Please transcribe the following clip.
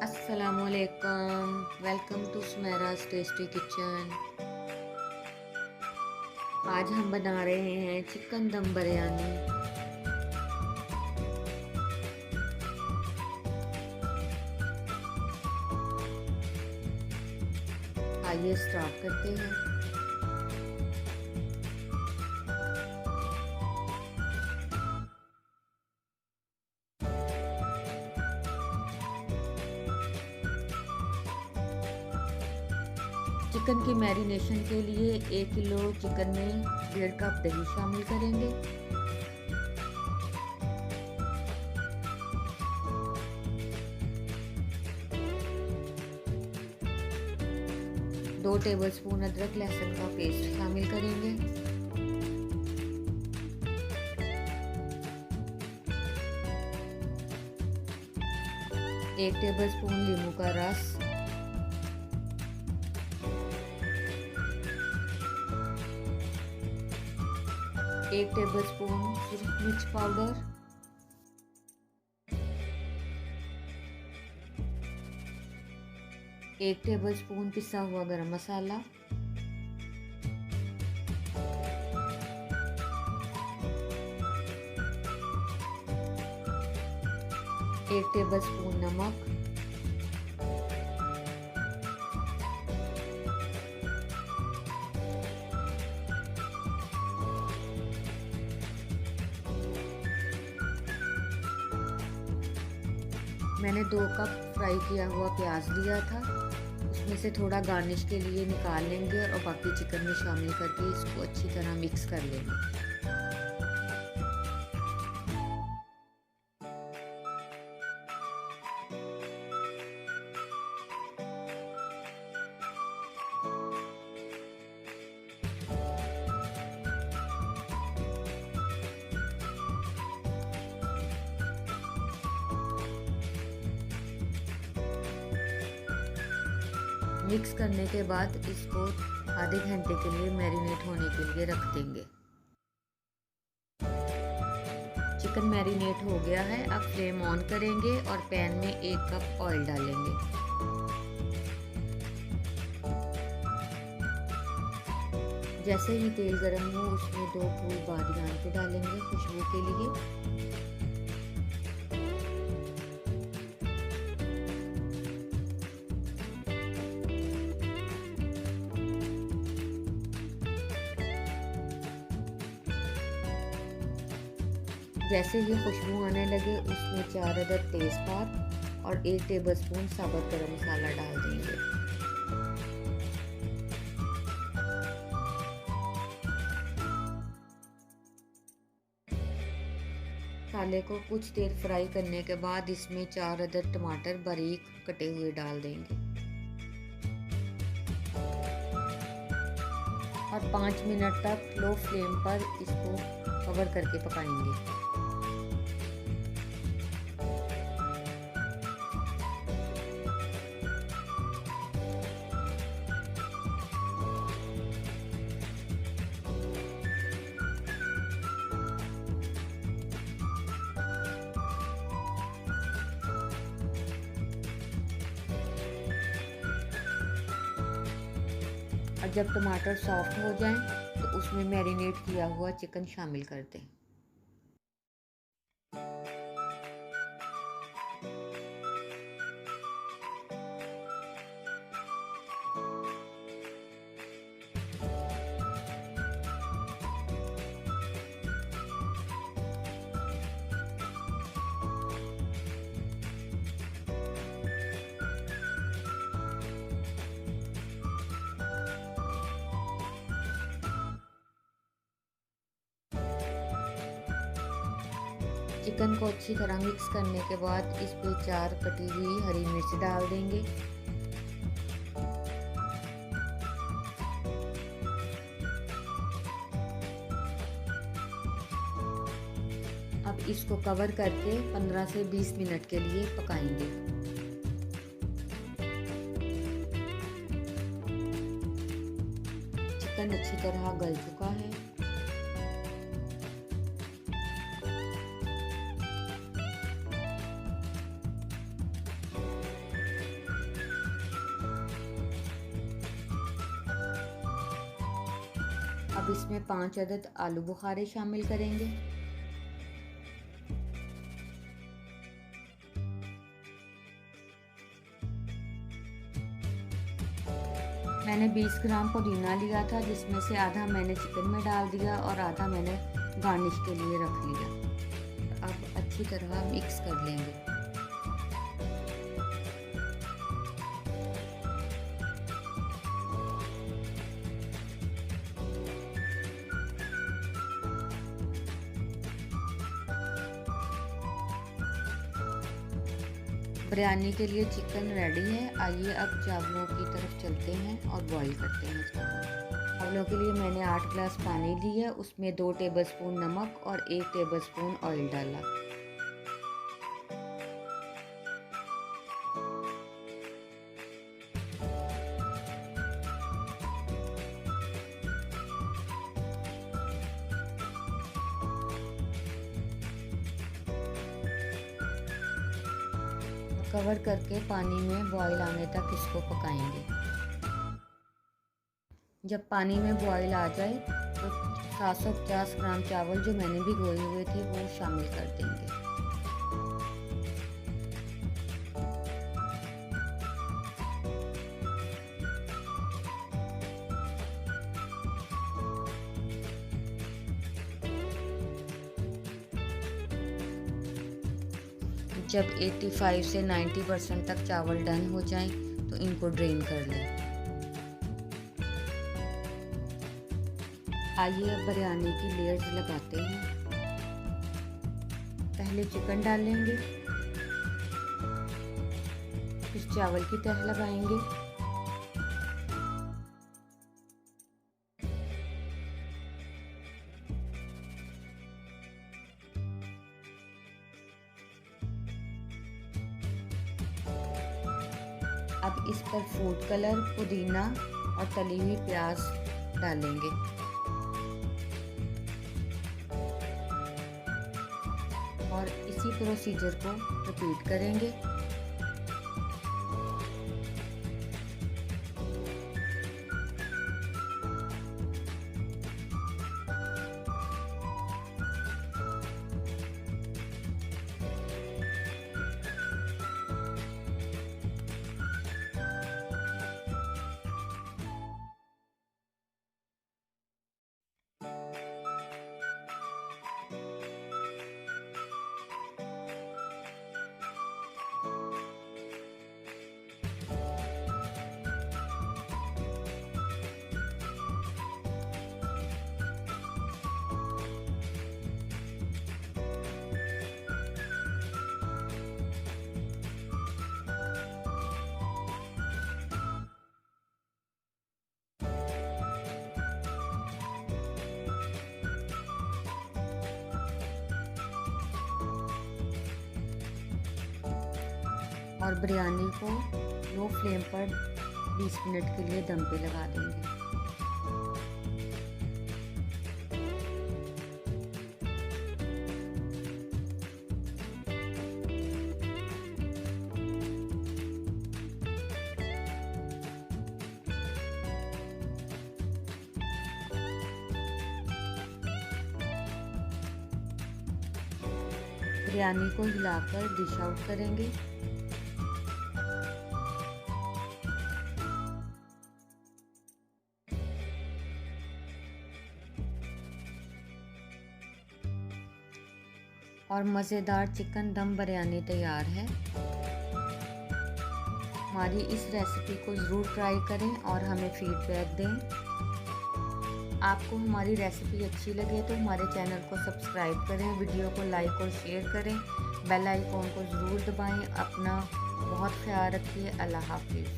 अस्सलामुअलैकुम। Welcome to सुमेरा's tasty kitchen. आज हम बना रहे हैं चिकन दम बिरयानी। आइए स्टार्ट करते हैं। चिकन की मैरिनेशन के लिए 1 किलो चिकन में 1.5 कप दही शामिल करेंगे। दो टेबलस्पून अदरक लहसुन का पेस्ट शामिल करेंगे। 1 टेबलस्पून नींबू का रस, 1 टेबलस्पून मिर्च पाउडर, 1 टेबलस्पून पिसा हुआ गरम मसाला, 1 टेबलस्पून नमक, मैंने 2 कप फ्राई किया हुआ प्याज लिया था, उसमें से थोड़ा गार्निश के लिए निकाल लेंगे और बाकी चिकन में शामिल करके इसको अच्छी तरह मिक्स कर लेंगे। मिक्स करने के बाद इसको आधे घंटे के लिए मैरिनेट होने के लिए रख देंगे। चिकन मैरिनेट हो गया है। अब फ्लेम ऑन करेंगे और पैन में 1 कप ऑयल डालेंगे। जैसे ही तेल गर्म हो उसमें 2 फूल बादियान के डालेंगे खुशबू के लिए। जैसे ही खुशबू आने लगे उसमें 4 अदद तेज़पात और 1 टेबलस्पून साबुत गरम मसाला डाल देंगे। मसाले को कुछ देर फ्राई करने के बाद इसमें 4 अदद टमाटर बारीक कटे हुए डाल देंगे और 5 मिनट तक लो फ्लेम पर इसको कवर करके पकाएंगे। और जब टमाटर सॉफ्ट हो जाएं तो उसमें मैरिनेट किया हुआ चिकन शामिल कर दें। चिकन को अच्छी तरह मिक्स करने के बाद इस पे 4 कटी हुई हरी मिर्च डाल देंगे। अब इसको कवर करके 15 से 20 मिनट के लिए पकाएंगे। चिकन अच्छी तरह गल चुका है। अब इसमें 5 अदद आलू बुखारे शामिल करेंगे। मैंने 20 ग्राम पुदीना लिया था, जिसमें से आधा मैंने चिकन में डाल दिया और आधा मैंने गार्निश के लिए रख लिया। अब अच्छी तरह मिक्स कर लेंगे। बिरयानी के लिए चिकन रेडी है। आइए अब चावलों की तरफ चलते हैं और बॉईल करते हैं चावलों के लिए मैंने 8 ग्लास पानी लिया, उसमें 2 टेबलस्पून नमक और 1 टेबलस्पून ऑयल डाला। कवर करके पानी में बॉईल आने तक इसको पकाएंगे। जब पानी में बॉईल आ जाए तो 750 ग्राम चावल जो मैंने भिगोए हुए थे वो शामिल कर देंगे। जब 85 से 90% तक चावल डन हो जाएं तो इनको ड्रेन कर लें। आइए अब बिरयानी की लेयर्स लगाते हैं। पहले चिकन डालेंगे, फिर चावल की तह लगाएंगे, अब इस पर फूड कलर, पुदीना और तली हुई प्याज डालेंगे। और इसी प्रोसीजर को रिपीट करेंगे। और बिरयानी को लो फ्लेम पर 20 मिनट के लिए दम पे लगा देंगे। बिरयानी को हिलाकर डिश आउट करेंगे। और मज़ेदार चिकन दम बिरयानी तैयार है। हमारी इस रेसिपी को ज़रूर ट्राई करें और हमें फीडबैक दें। आपको हमारी रेसिपी अच्छी लगे तो हमारे चैनल को सब्सक्राइब करें, वीडियो को लाइक और शेयर करें, बेल आइकॉन को ज़रूर दबाएं। अपना बहुत ख्याल रखिए। अल्लाह हाफिज़।